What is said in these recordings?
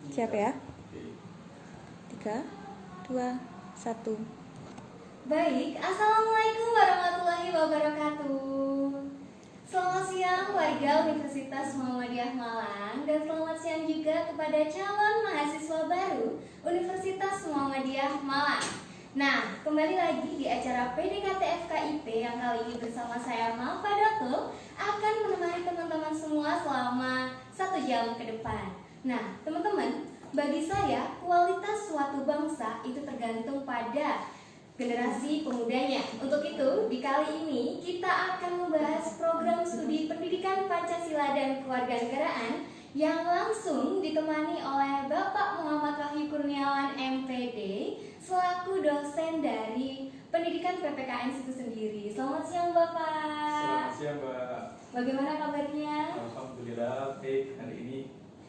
Siap ya? 3, 2, 1. Baik, Assalamualaikum warahmatullahi wabarakatuh. Selamat siang warga Universitas Muhammadiyah Malang. Dan selamat siang juga kepada calon mahasiswa baru Universitas Muhammadiyah Malang. Nah, kembali lagi di acara PDKT FKIP yang kali ini bersama saya Malva Dato akan menemani teman-teman semua selama 1 jam ke depan. Nah, teman-teman, bagi saya kualitas suatu bangsa itu tergantung pada generasi pemudanya. Untuk itu, di kali ini kita akan membahas program studi pendidikan Pancasila dan Kewarganegaraan yang langsung ditemani oleh Bapak Muhammad Wahyu Kurniawan MPD selaku dosen dari pendidikan PPKN itu sendiri. Selamat siang Bapak. Selamat siang Mbak. Bagaimana kabarnya? Alhamdulillah baik hari ini.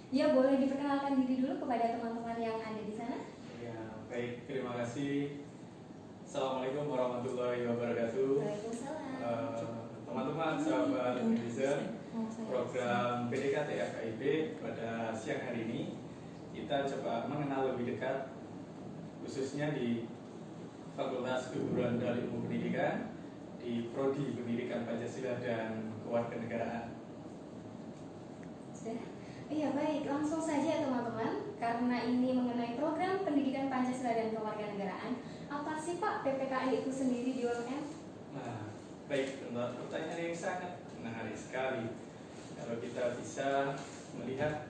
Ya, boleh diperkenalkan diri dulu kepada teman-teman yang ada di sana. Ya baik, terima kasih. Assalamualaikum warahmatullahi wabarakatuh. Waalaikumsalam. Teman-teman, sahabat netizen, program PDKT FKIP pada siang hari ini kita coba mengenal lebih dekat, khususnya di Fakultas Keguruan dan Ilmu Pendidikan di Prodi Pendidikan Pancasila dan Kewarganegaraan. Sudah? Iya baik, langsung saja teman-teman. Karena ini mengenai program pendidikan Pancasila dan Kewarganegaraan, apa sih Pak PPKN itu sendiri di UMM? Nah, baik, pertanyaan yang sangat menarik sekali. Kalau kita bisa melihat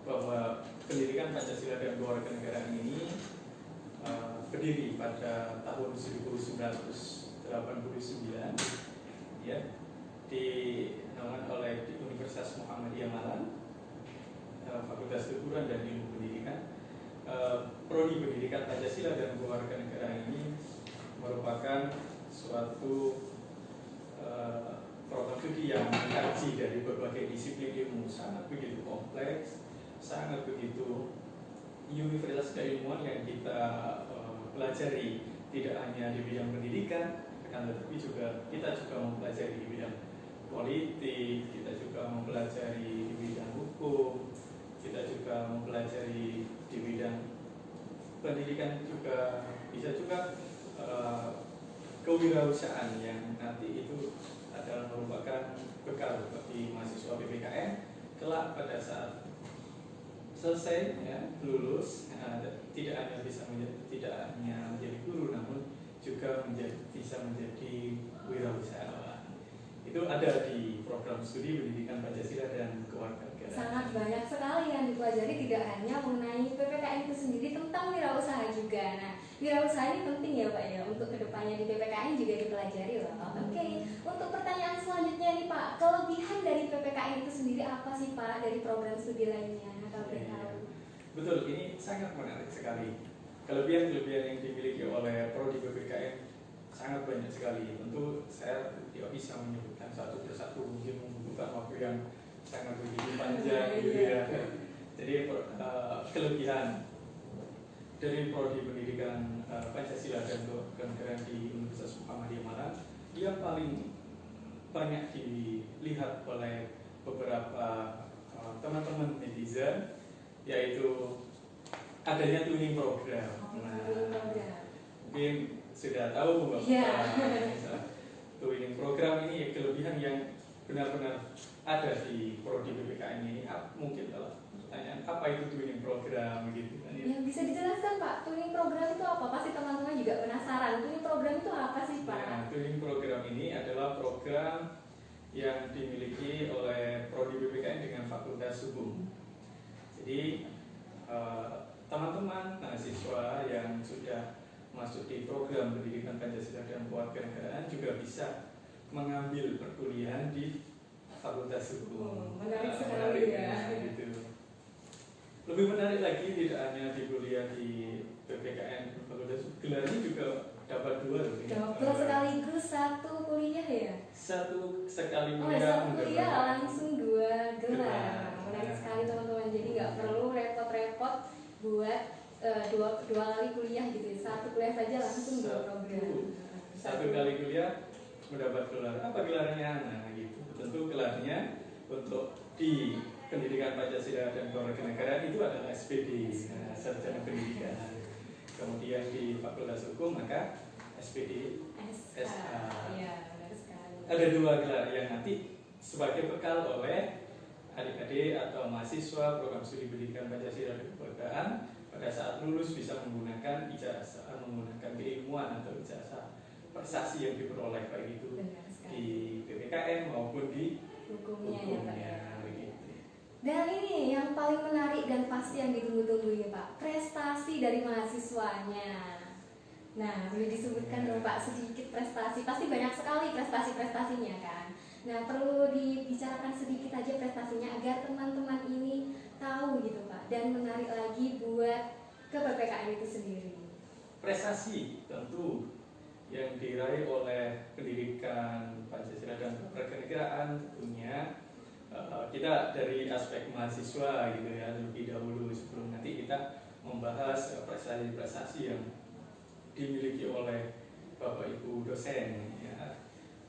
bahwa pendidikan Pancasila dan Kewarganegaraan ini berdiri pada tahun 1989, ya, dinaungan oleh Universitas Muhammadiyah Malang, Fakultas Keguruan dan Ilmu Pendidikan. Prodi Pendidikan Pancasila dan Kewarganegaraan ini merupakan suatu program studi yang mengkaji dari berbagai disiplin ilmu, sangat begitu kompleks, sangat begitu universitas keilmuan yang kita pelajari tidak hanya di bidang pendidikan, tetapi kita juga mempelajari di bidang politik, kita juga mempelajari di bidang hukum, kita juga mempelajari di bidang pendidikan, juga bisa juga kewirausahaan yang nanti itu adalah merupakan bekal bagi mahasiswa PPKN kelak pada saat selesai, ya, lulus, tidak hanya menjadi guru, namun juga bisa menjadi wirausahawan. Itu ada di program studi pendidikan Pancasila dan Kewarganegaraan. Sangat banyak sekali yang dipelajari, tidak hanya mengenai PPKN itu sendiri, tentang wirausaha juga. Nah, wirausaha ini penting ya Pak ya, untuk kedepannya di PPKN juga dipelajari loh. Oke, untuk pertanyaan selanjutnya nih Pak, kelebihan dari PPKN itu sendiri apa sih Pak dari program studi lainnya? Kalau boleh tahu. Betul, ini sangat menarik sekali. Kelebihan-kelebihan yang dimiliki oleh prodi PPKN sangat banyak sekali. Tentu saya tidak bisa menyebutkan satu persatu, mungkin membutuhkan waktu yang sangat begitu panjang gitu ya. Jadi kelebihan dari prodi pendidikan Pancasila dan Kewarganegaraan di Universitas Muhammadiyah Malang yang paling banyak dilihat oleh beberapa teman-teman netizen, yaitu adanya twinning program. Nah, mungkin sudah tahu bahwa twinning program ini kelebihan yang benar-benar ada di prodi PPKN ini. Mungkin kalau pertanyaan apa itu twinning program gitu kan ya. Yang bisa dijelaskan Pak, twinning program itu apa? Pasti teman-teman juga penasaran. Twinning program itu apa sih Pak? Nah, twinning program ini adalah program yang dimiliki oleh prodi PPKN dengan Fakultas Hukum. Jadi teman-teman mahasiswa yang sudah masuk di program pendidikan Pancasila dan Kewarganegaraan juga bisa mengambil perkuliahan di Fakultas Hukum. Menarik sekali ya. Gitu. Lebih menarik lagi, tidak hanya di kuliah di PPKN Fakultas Hukum, gelarnya juga dapat 2 loh. Dapat sekaligus satu kuliah ya? Satu sekali Oh, kuliah. satu kuliah langsung 2 gelar. Menarik sekali teman-teman. Jadi nggak perlu repot-repot buat dua kali kuliah gitu. Satu kuliah saja langsung 2 program. Satu kali kuliah mendapat gelar. Apa gelarnya? Nah gitu. Tentu gelarnya untuk di Pendidikan Pancasila dan Kewarganegaraan itu adalah SPD, sarjana pendidikan. Kemudian di Fakultas Hukum maka SPD SA. Iya, benar sekali. Ada 2 gelar yang nanti sebagai bekal oleh adik-adik atau mahasiswa program studi pendidikan Pancasila dan Kewarganegaraan pada saat lulus bisa menggunakan ijazah, menggunakan keilmuan atau ijazah prestasi yang diperoleh baik itu Benar sekali. di PPKN maupun di Hukumnya ya Pak. hukumnya begitu. Dan ini yang paling menarik dan pasti yang ditunggu-tunggu ini Pak, prestasi dari mahasiswanya. Nah, boleh disebutkan dong Pak sedikit prestasi, pasti banyak sekali prestasi-prestasinya kan. Nah, perlu dibicarakan sedikit aja prestasinya agar teman-teman ini tahu gitu Pak, dan menarik lagi buat ke PPKN itu sendiri. Prestasi tentu yang diraih oleh pendidikan Pancasila dan Kewarganegaraan tentunya kita dari aspek mahasiswa gitu ya lebih dahulu sebelum nanti kita membahas prestasi-prestasi yang dimiliki oleh Bapak Ibu dosen ya.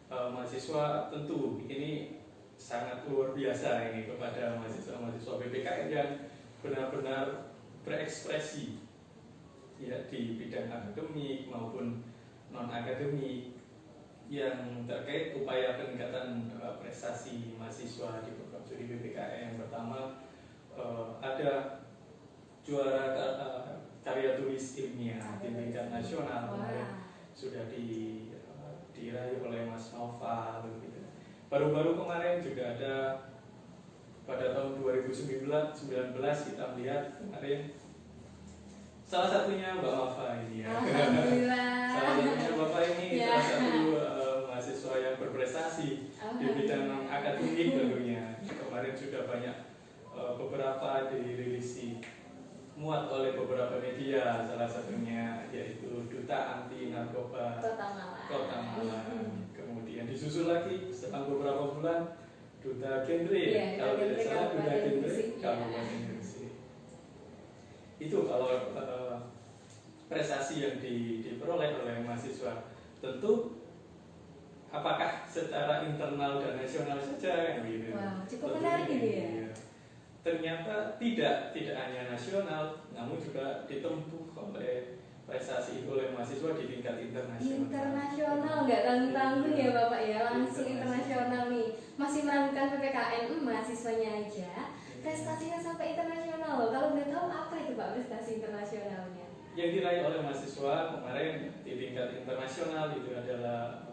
Mahasiswa tentu ini sangat luar biasa ini kepada mahasiswa PPKN yang benar-benar berekspresi ya di bidang akademik maupun non akademik yang terkait upaya peningkatan prestasi mahasiswa di program studi PPKN. Yang pertama ada juara karya tulis ilmiah di tingkat nasional kemarin sudah diraih oleh Mas Nova begitu. Baru-baru kemarin juga ada pada tahun 2019 kita melihat kemarin salah satunya Mbak Nova ini ya. Alhamdulillah. Salah satunya Bapak ini Ya. salah satu mahasiswa yang berprestasi di bidang akademik tentunya. Kemarin sudah banyak beberapa dirilis muat oleh beberapa media, salah satunya yaitu Duta Anti Narkoba Kota Malang. Kemudian disusul lagi setelah beberapa bulan Duta Genre, kalau tidak salah Duta Genre Kabupaten Gresik. Itu kalau prestasi yang diperoleh oleh mahasiswa. Tentu apakah secara internal dan nasional saja gitu. Wow, cukup menarik ini ya. Ternyata tidak hanya nasional, namun juga ditempuh oleh prestasi itu oleh mahasiswa di tingkat internasional. Internasional nggak tanggung-tanggung ya Bapak ya, langsung internasional nih. Masih meragukan PPKN mahasiswanya aja, prestasinya sampai internasional loh. Kalau udah tahu apa itu Pak prestasi internasionalnya? Yang diraih oleh mahasiswa kemarin di tingkat internasional itu adalah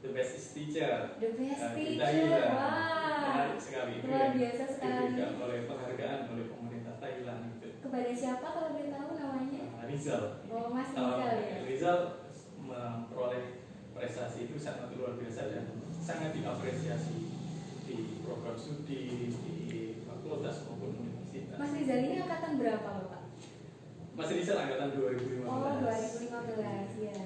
The Best Teacher. The Best Di Teacher, Thailand. wah. Menarik sekali. Itu Luar yang biasa sekali. diberikan oleh penghargaan oleh pemerintah Thailand itu. Kepada siapa kalau boleh tahu namanya? Rizal. Oh, Mas Rizal ya. Rizal memperoleh prestasi itu sangat luar biasa dan sangat diapresiasi di program studi, di fakultas maupun universitas. Mas Rizal ini angkatan berapa Bapak? Mas Rizal angkatan 2015. Oh, 2015 ya.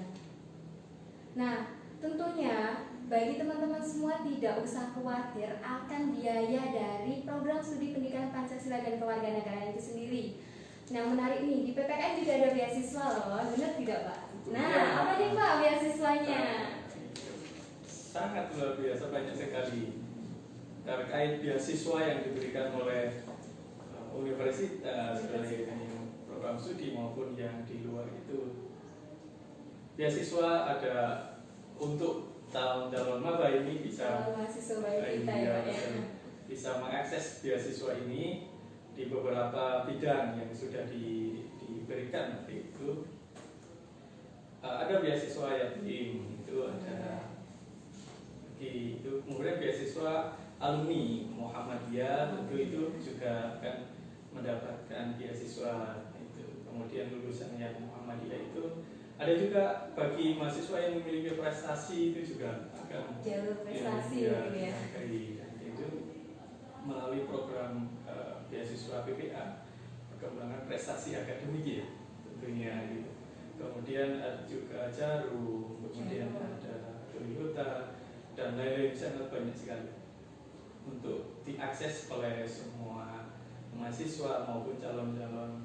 Nah, tentunya bagi teman-teman semua tidak usah khawatir akan biaya dari program studi pendidikan Pancasila dan Kewarganegaraan itu sendiri. Nah, menarik nih, di PPKN juga ada beasiswa loh, benar tidak Pak? Nah, apa nih Pak beasiswanya? Sangat luar biasa, banyak sekali terkait beasiswa yang diberikan oleh universitas, oleh program studi maupun yang di luar itu. Beasiswa ada untuk calon maba ini bisa Mahasiswa baik kita ya Pak ya. bisa mengakses beasiswa ini di beberapa bidang yang sudah diberikan nanti itu. Ada beasiswa yatim itu ada itu, kemudian beasiswa alumni Muhammadiyah tentu itu juga akan mendapatkan beasiswa itu. Kemudian lulusan yang Muhammadiyah itu ada juga bagi mahasiswa yang memiliki prestasi itu juga akan jalur prestasi ya, gitu ya. itu melalui program beasiswa PPA perkembangan prestasi akademik ya tentunya gitu. Kemudian ada juga Jarum, kemudian ada Toyota dan lain-lain, sangat banyak sekali untuk diakses oleh semua mahasiswa maupun calon-calon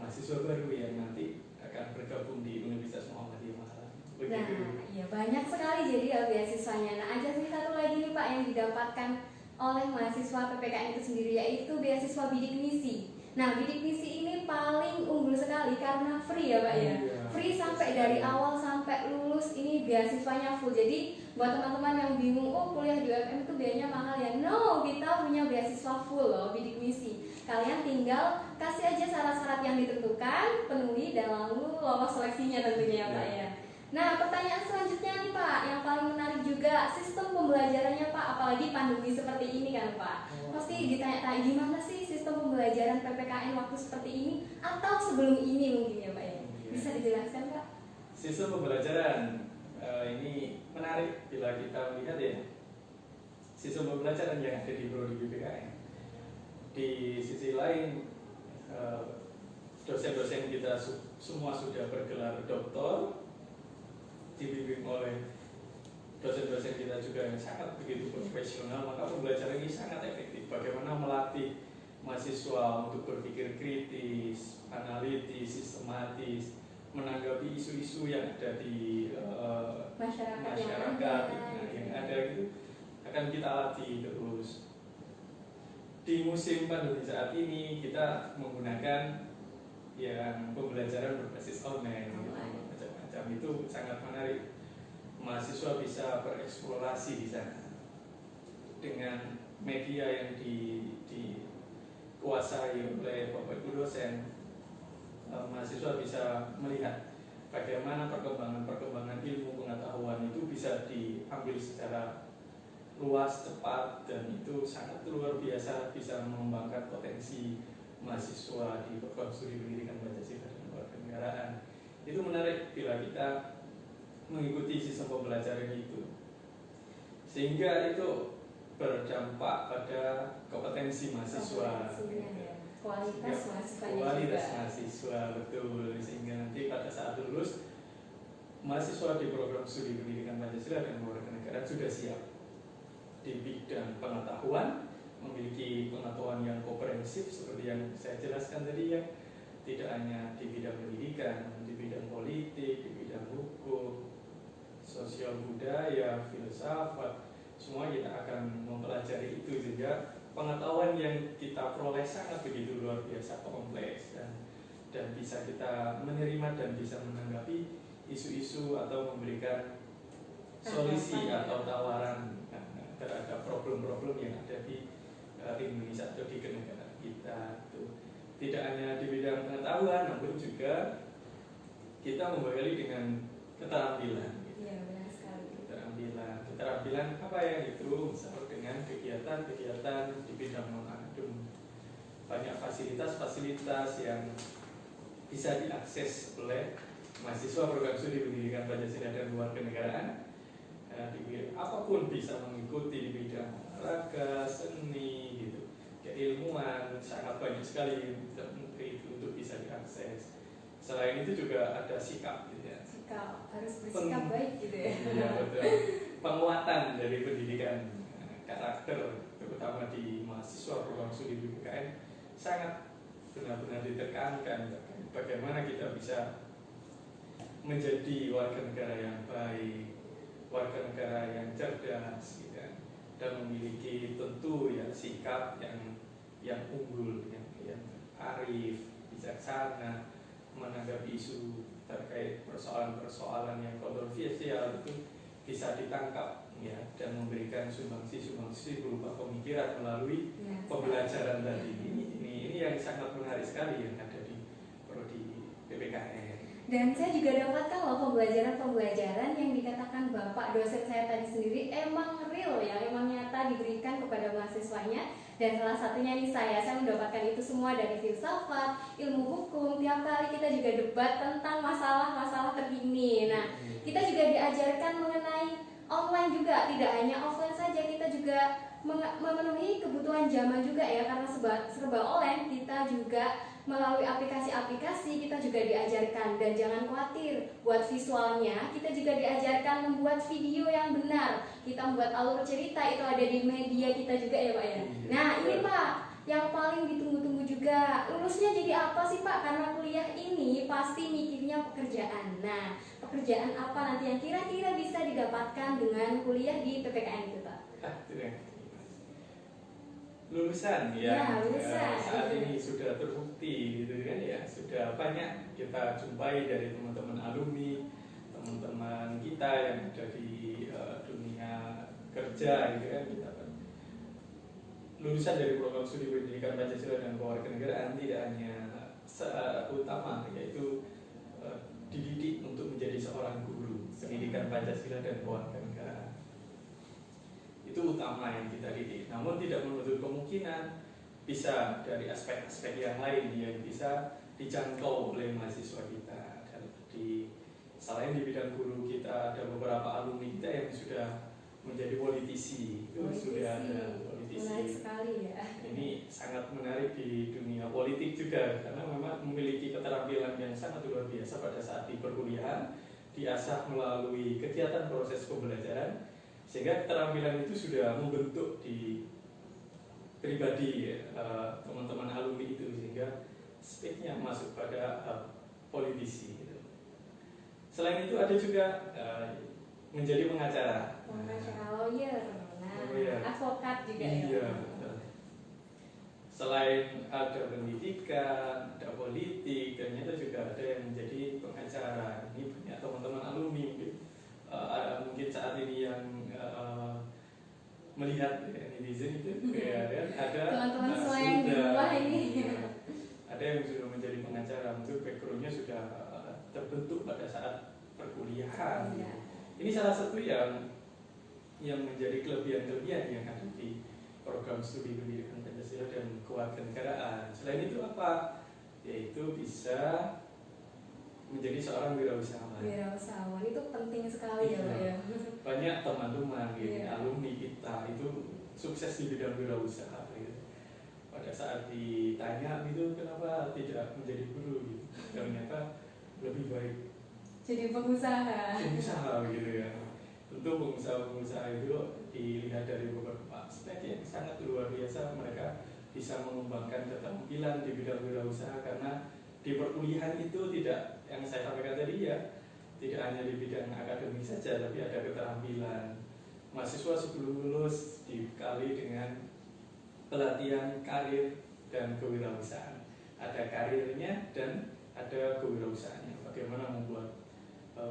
mahasiswa baru yang nanti akan bergabung di Universitas Muhammadiyah Malang. Nah, iya banyak sekali jadi beasiswanya. Nah, ada sih satu lagi nih Pak yang didapatkan oleh mahasiswa PPKN itu sendiri, yaitu beasiswa bidik misi. Nah, bidik misi ini paling unggul sekali karena free ya Pak ya. Iya. Free sampai dari awal sampai lulus, ini beasiswanya full. Jadi buat teman-teman yang bingung, oh kuliah di UMM itu biayanya mahal ya. No, kita punya beasiswa full loh, bidik misi. Kalian tinggal kasih aja syarat-syarat yang ditentukan, penuhi dan lalu lolos seleksinya tentunya ya Pak ya. Nah, pertanyaan selanjutnya nih Pak, yang paling menarik juga sistem pembelajarannya Pak, apalagi pandemi seperti ini kan Pak. Pasti ditanya-tanya gimana sih sistem pembelajaran PPKN waktu seperti ini atau sebelum ini mungkin ya Pak ya. Bisa dijelaskan Pak? Sistem pembelajaran ini menarik bila kita melihat ya sistem pembelajaran yang ada di prodi PPKN. Di sisi lain dosen-dosen kita semua sudah bergelar doktor, dibimbing oleh dosen-dosen kita juga yang sangat begitu profesional, maka pembelajaran ini sangat efektif. Bagaimana melatih mahasiswa untuk berpikir kritis, analitis, sistematis, menanggapi isu-isu yang ada di masyarakat yang ada itu akan kita latih terus. Di musim pandemi saat ini kita menggunakan yang pembelajaran berbasis online, gitu. Macam-macam itu sangat menarik. Mahasiswa bisa bereksplorasi di sana dengan media yang dikuasai oleh Bapak Ibu dosen. Mahasiswa bisa melihat bagaimana perkembangan ilmu pengetahuan itu bisa diambil secara luas, cepat, dan itu sangat luar biasa, bisa mengembangkan potensi mahasiswa di program studi pendidikan Pancasila dan Kewarganegaraan. Itu menarik bila kita mengikuti sistem pembelajaran itu, sehingga itu berdampak pada kompetensi mahasiswa, kualitas mahasiswanya kualitas juga. mahasiswa, betul, sehingga nanti pada saat lulus mahasiswa di program studi pendidikan Pancasila dan Kewarganegaraan sudah siap di bidang pengetahuan, memiliki pengetahuan yang komprehensif seperti yang saya jelaskan tadi ya, tidak hanya di bidang pendidikan, di bidang politik, di bidang hukum, sosial budaya, filsafat, semua kita akan mempelajari itu, sehingga pengetahuan yang kita peroleh sangat begitu luar biasa kompleks dan bisa kita menerima dan bisa menanggapi isu-isu atau memberikan solusi atau tawaran terhadap problem-problem yang ada di Indonesia atau di negara kita. Tidak hanya di bidang pengetahuan, namun juga kita membekali dengan keterampilan. Iya, benar sekali. Keterampilan apa ya itu? Misalnya dengan kegiatan-kegiatan di bidang non-akademik. Banyak fasilitas-fasilitas yang bisa diakses oleh mahasiswa program studi pendidikan Pancasila dan Kewarganegaraan. Apapun bisa mengikuti di bidang olahraga, seni, gitu, keilmuan, sangat banyak sekali itu untuk bisa diakses. Selain itu juga ada sikap, gitu ya. Sikap, harus bersikap baik gitu ya. Iya, betul. Penguatan dari pendidikan karakter, terutama di mahasiswa program studi PPKN, sangat benar-benar ditekankan bagaimana kita bisa menjadi warga negara yang baik, warga negara yang cerdas, gitu, dan memiliki tentu ya sikap yang unggul, yang arif, bijaksana, menanggapi isu terkait persoalan-persoalan yang kontroversial itu bisa ditangkap ya, dan memberikan sumbangsi berupa pemikiran melalui pembelajaran tadi. Ini yang sangat menarik sekali yang ada di prodi PPKN. Dan saya juga dapatkan loh pembelajaran yang dikatakan Bapak dosen saya tadi sendiri emang real ya, emang nyata diberikan kepada mahasiswanya. Dan salah satunya nih saya mendapatkan itu semua dari filsafat, ilmu hukum. Tiap kali kita juga debat tentang masalah-masalah terkini. Nah, kita juga diajarkan mengenai online juga, tidak hanya offline saja, kita juga memenuhi kebutuhan zaman juga ya, karena serba online. Kita juga melalui aplikasi-aplikasi kita juga diajarkan. Dan jangan khawatir, buat visualnya kita juga diajarkan membuat video yang benar. Kita membuat alur cerita itu ada di media kita juga ya Pak ya. Nah ini Pak, yang paling ditunggu-tunggu juga, lulusnya jadi apa sih Pak? Karena kuliah ini pasti mikirnya pekerjaan. Nah, pekerjaan apa nanti yang kira-kira bisa didapatkan dengan kuliah di PPKN itu Pak? lulusan Ya, lulusan. saat ini sudah terbukti gitu kan ya, sudah banyak kita jumpai dari teman-teman alumni, teman-teman kita yang ada di dunia kerja gitu kan, kita lulusan dari program studi pendidikan Pancasila dan Kewarganegaraan tidak hanya utama yaitu dididik untuk menjadi seorang guru pendidikan Pancasila dan Kewarganegaraan. Itu utama yang kita didik. Namun tidak menutup kemungkinan bisa dari aspek-aspek yang lain yang bisa dijangkau oleh mahasiswa kita. Dan selain di bidang guru, kita ada beberapa alumni kita yang sudah menjadi politisi. Itu sudah ada politisi. Menarik sekali ya. Ini sangat menarik di dunia politik juga karena memang memiliki keterampilan yang sangat luar biasa pada saat di perkuliahan, diasah melalui kegiatan proses pembelajaran, sehingga keterampilan itu sudah membentuk di pribadi teman-teman alumni itu, sehingga speknya masuk pada politisi gitu. Selain itu ada juga menjadi pengacara, lawyer, advokat juga ya. Betul. Selain ada pendidikan, ada politik, ternyata juga ada yang menjadi pengacara. Ini banyak teman-teman alumni mungkin saat ini yang melihat netizen itu ada teman-teman semua yang di rumah ini ada yang sudah menjadi pengacara, untuk backgroundnya sudah terbentuk pada saat perkuliahan. Ini salah satu yang menjadi kelebihan-kelebihan yang ada di program studi pendidikan Pancasila dan Kewarganegaraan. Selain itu apa? Yaitu bisa menjadi seorang wirausahawan. Wirausahawan itu penting sekali ya Pak ya. Banyak teman-teman alumni kita itu sukses di bidang wirausaha gitu. Pada saat ditanya gitu, kenapa tidak menjadi guru gitu, ternyata lebih baik jadi pengusaha gitu ya. Tentu pengusaha itu dilihat dari beberapa aspek yang sangat luar biasa. Mereka bisa mengembangkan keterampilan di bidang wirausaha karena di perkuliahan itu tidak, yang saya sampaikan tadi ya, tidak hanya di bidang akademik saja, tapi ada keterampilan. Mahasiswa sebelum lulus dibekali dengan pelatihan karir dan kewirausahaan. Ada karirnya dan ada kewirausahaannya. Bagaimana membuat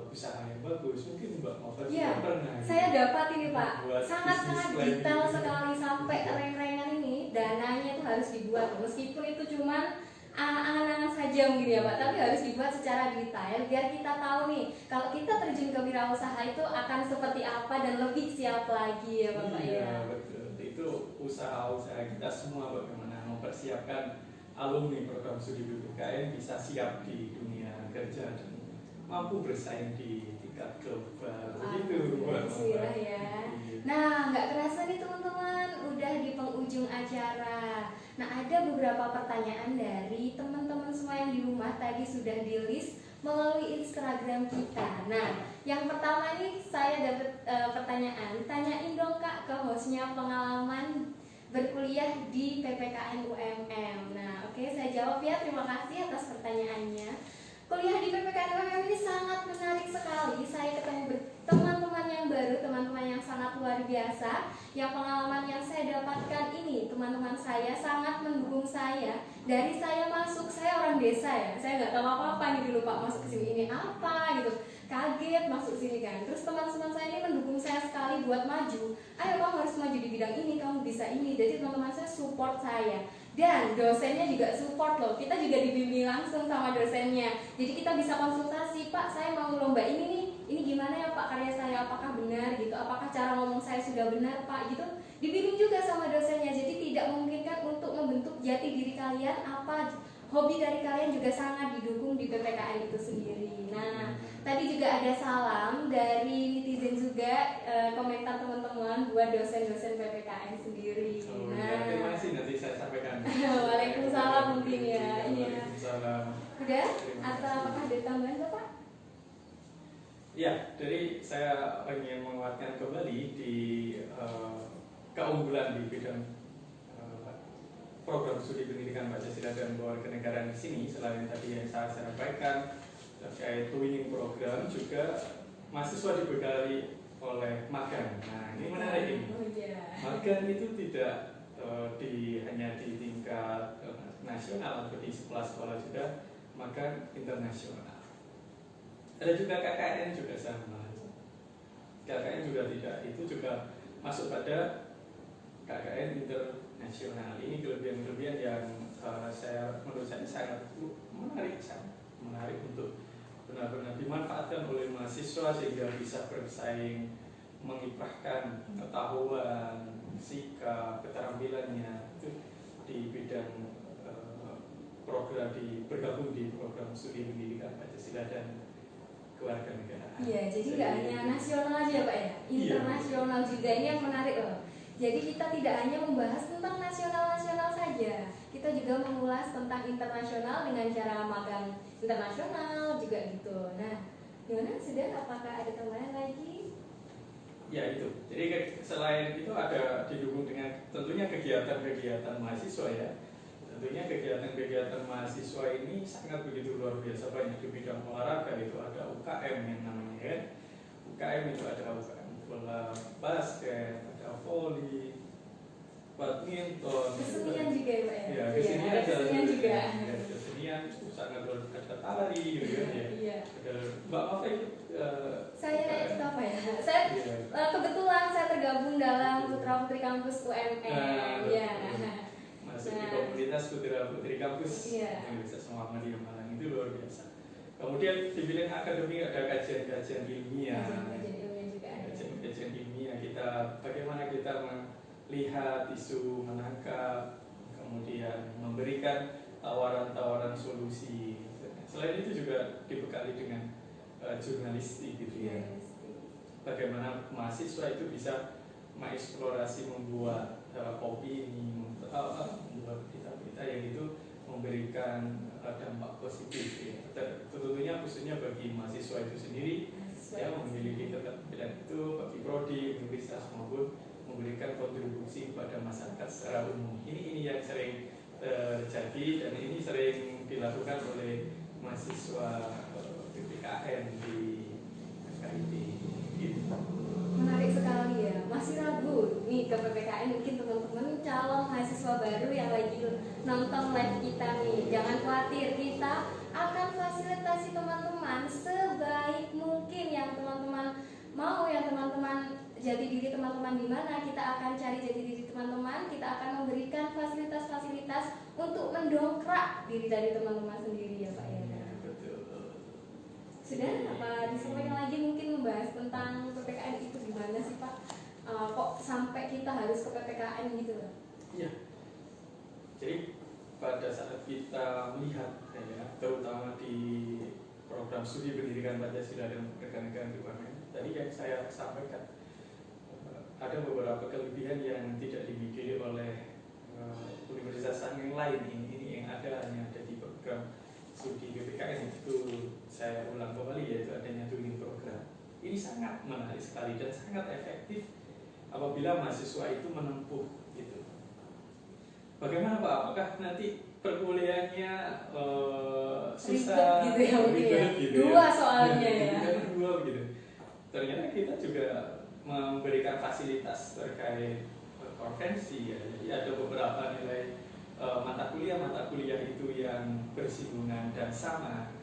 usaha yang bagus. Mungkin Mbak Nova juga pernah. Saya dapat ini Pak, sangat-sangat detail sekali sampai reng-rengan ini. Dananya itu harus dibuat, meskipun itu cuman angan-angan saja mungkin ya Pak, tapi harus dibuat secara detail biar kita tahu nih kalau kita terjun ke wirausaha itu akan seperti apa dan lebih siap lagi ya Bapak ya. Iya betul, itu usaha-usaha kita semua bagaimana mempersiapkan alumni program studi BPKN bisa siap di dunia kerja dan mampu bersaing di tingkat global. Begitu Mbak Nova. Ya. Nah, nggak kerasa nih teman-teman, udah di penghujung acara. Nah, ada beberapa pertanyaan dari teman-teman semua yang di rumah tadi sudah di-list melalui Instagram kita. Nah, yang pertama nih saya dapat pertanyaan, tanyain dong Kak ke hostnya pengalaman berkuliah di PPKN UMM. Nah, oke, saya jawab ya. Terima kasih atas pertanyaannya. Kuliah di PPKN UMM ini sangat menarik sekali. Saya ketemu teman-teman yang baru, teman-teman yang sangat luar biasa. Yang pengalaman yang saya dapatkan ini, teman-teman saya sangat mendukung saya. Dari saya masuk, saya orang desa ya, saya nggak tahu apa-apa nih dulu Pak, masuk ke sini ini apa gitu, kaget masuk sini kan. Terus teman-teman saya ini mendukung saya sekali buat maju. Ayo kamu harus maju di bidang ini, kamu bisa ini. Jadi teman-teman saya support saya. Dan dosennya juga support loh, kita juga dibimbing langsung sama dosennya. Jadi kita bisa konsultasi, Pak saya mau lomba ini nih, ini gimana ya Pak karya saya, apakah benar gitu, apakah cara ngomong saya sudah benar Pak gitu. Dibimbing juga sama dosennya, jadi tidak memungkinkan untuk membentuk jati diri kalian, apa hobi dari kalian juga sangat didukung di PPKN itu sendiri. Nah, tadi juga ada salam dari netizen juga, komentar teman-teman buat dosen-dosen PPKN sendiri. Nah, terima kasih, nanti saya sampaikan. Waalaikumsalam mungkin ya. Waalaikumsalam. Udah? Atau apakah ada tambahan Bapak? Ya, jadi saya ingin menguatkan kembali di keunggulan di bidang program studi pendidikan Pancasila dan Kewarganegaraan di sini. Selain tadi yang saya sampaikan terkait twinning program, juga mahasiswa dibekali oleh magang. Nah, ini menarik ini. Magang itu tidak hanya di tingkat nasional atau di sekolah-sekolah juga, maka internasional. Ada juga KKN juga sama. KKN juga tidak, itu juga masuk pada KKN internasional. Ini kelebihan-kelebihan yang menurut saya sangat menarik untuk benar-benar dimanfaatkan oleh mahasiswa sehingga bisa bersaing, mengikrahkan pengetahuan, sikap, keterampilannya itu di bidang bergabung di program studi pendidikan Pancasila dan kewarganegaraan. Iya, jadi nggak hanya nasional aja Pak ya, internasional juga. Ini yang menarik loh. Jadi kita tidak hanya membahas tentang nasional-nasional saja, kita juga mengulas tentang internasional dengan cara magang internasional juga gitu. Nah, gimana sudah? Apakah ada tambahan lagi? Ya itu. Jadi selain itu ada didukung dengan tentunya kegiatan-kegiatan mahasiswa ya. Tentunya kegiatan-kegiatan mahasiswa ini sangat begitu luar biasa banyak di bidang olahraga. Itu ada UKM yang namanya ya. UKM itu ada UKM bola basket, ada voli, badminton. Kesenian juga ya Pak ya? Ya, kesenian, kesenian juga. Ya, kesenian itu sangat luar biasa. Ada tari gitu ya. Iya. Mbak Mafa itu Saya itu apa ya? Saya kebetulan saya tergabung dalam Putra Putri Kampus UMN. Ya. Masuk di komunitas Putra Putri Kampus Universitas Muhammadiyah Malang, itu luar biasa. Kemudian di bidang akademik ada kajian-kajian ilmiah. Kajian ilmiah kita bagaimana kita melihat isu, menangkap, kemudian memberikan tawaran-tawaran solusi. Selain itu juga dibekali dengan jurnalistik gitu ya. Bagaimana mahasiswa itu bisa mengeksplorasi, membuat opini, membuat berita-berita yang itu memberikan dampak positif ya. Tentunya khususnya bagi mahasiswa itu sendiri yang memiliki keterampilan itu bagi prodi, universitas maupun memberikan kontribusi kepada masyarakat secara umum. Ini yang sering terjadi dan ini sering dilakukan oleh mahasiswa PPKN di KIP. Gitu. Menarik sekali ya. Masih ragu nih ke PPKN, mungkin teman-teman calon mahasiswa baru yang lagi nonton live kita nih, jangan khawatir, kita akan fasilitasi teman-teman sebaik mungkin yang teman-teman mau, yang teman-teman jati diri teman-teman di mana, kita akan cari jati diri teman-teman, kita akan memberikan fasilitas-fasilitas untuk mendongkrak diri dari teman-teman sendiri ya Pak ya. Sudah, apa disampaikan lagi mungkin membahas tentang PPKN itu gimana sih Pak? Kok sampai kita harus ke PPKN gitu loh? Iya. Jadi pada saat kita melihat ya, terutama di program studi pendidikan Pancasila dan kewarganegaraan BUMN, tadi yang saya sampaikan ada beberapa kelebihan yang tidak dimiliki oleh universitas yang lain. Ini yang hanya ada di program studi PPKN. Itu saya ulang kembali, yaitu adanya twinning program. Ini sangat menarik sekali dan sangat efektif apabila mahasiswa itu menempuh gitu. Bagaimana Pak? Apakah nanti perkuliahannya susah? Gitu ya, gitu dua ya? soalnya ya. Dua gitu. Ternyata kita juga memberikan fasilitas terkait konvensi ya. Jadi ada beberapa nilai mata kuliah itu yang bersinggungan dan sama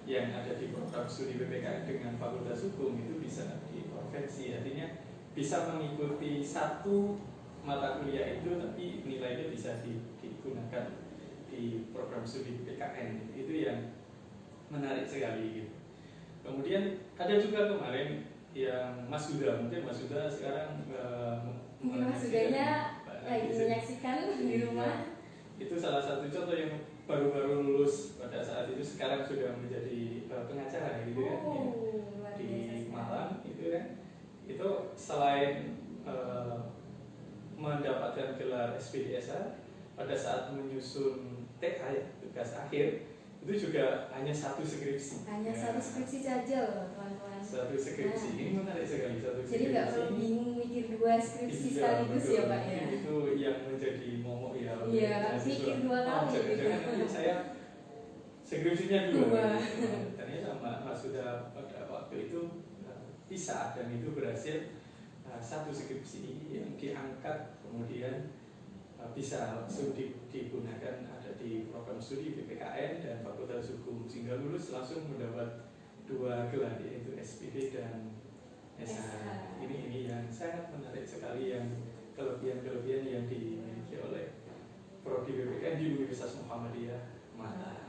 yang ada di program studi PPKN dengan Fakultas Hukum itu bisa dikonvensi, artinya bisa mengikuti satu mata kuliah itu tapi nilainya bisa digunakan di program studi PPKN. Itu yang menarik sekali gitu. Kemudian ada juga kemarin yang Mas Huda, mungkin Mas Huda sekarang Mas Hudanya lagi menyaksikan di rumah. Itu salah satu contoh yang baru-baru lulus pada saat itu, sekarang sudah menjadi pengacara gitu ya, di Malang gitu kan. Itu selain mendapatkan gelar SPDSA pada saat menyusun TA ya, tugas akhir, itu juga hanya satu skripsi. Hanya satu skripsi saja loh teman-teman. Satu skripsi, ini menarik sekali, satu skripsi. Jadi nggak perlu bingung mikir dua skripsi sekaligus ya Pak ya. Itu yang menjadi momok ya. Iya, pikir dua kali. Jangan saya skripsinya dua. Ternyata Mas sudah pada waktu itu bisa dan itu berhasil satu skripsi yang diangkat kemudian bisa langsung digunakan ada di program studi BPKN dan Fakultas Hukum, sehingga lulus langsung mendapat 2 gelar, yaitu SPD dan SH. Ini yang sangat menarik sekali, yang kelebihan-kelebihan yang dimiliki oleh Prodi BPKN di Universitas Muhammadiyah Malang.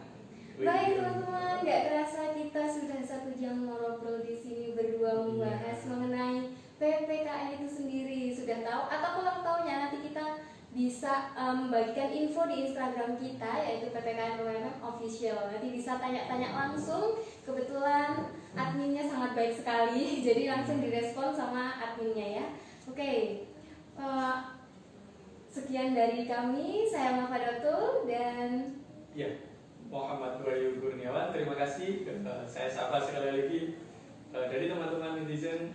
Baik teman-teman, nggak terasa kita sudah 1 jam ngobrol di sini berdua membahas mengenai PPKN itu sendiri. Sudah tahu atau kurang tahunya nanti kita bisa membagikan info di Instagram kita, yaitu PPKN UMM Official. Nanti bisa tanya-tanya langsung. Kebetulan adminnya sangat baik sekali, jadi langsung direspon sama adminnya ya. Oke, sekian dari kami. Saya Mafadotul dan ya, Muhammad Wahyu Kurniawan. Terima kasih. Saya sapa sekali lagi dari teman-teman netizen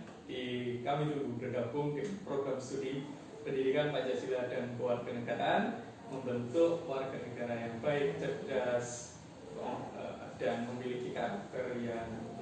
kami dulu bergabung di program studi Pendidikan Pancasila dan Kewarganegaraan, membentuk warga negara yang baik, cerdas, dan memiliki karakter yang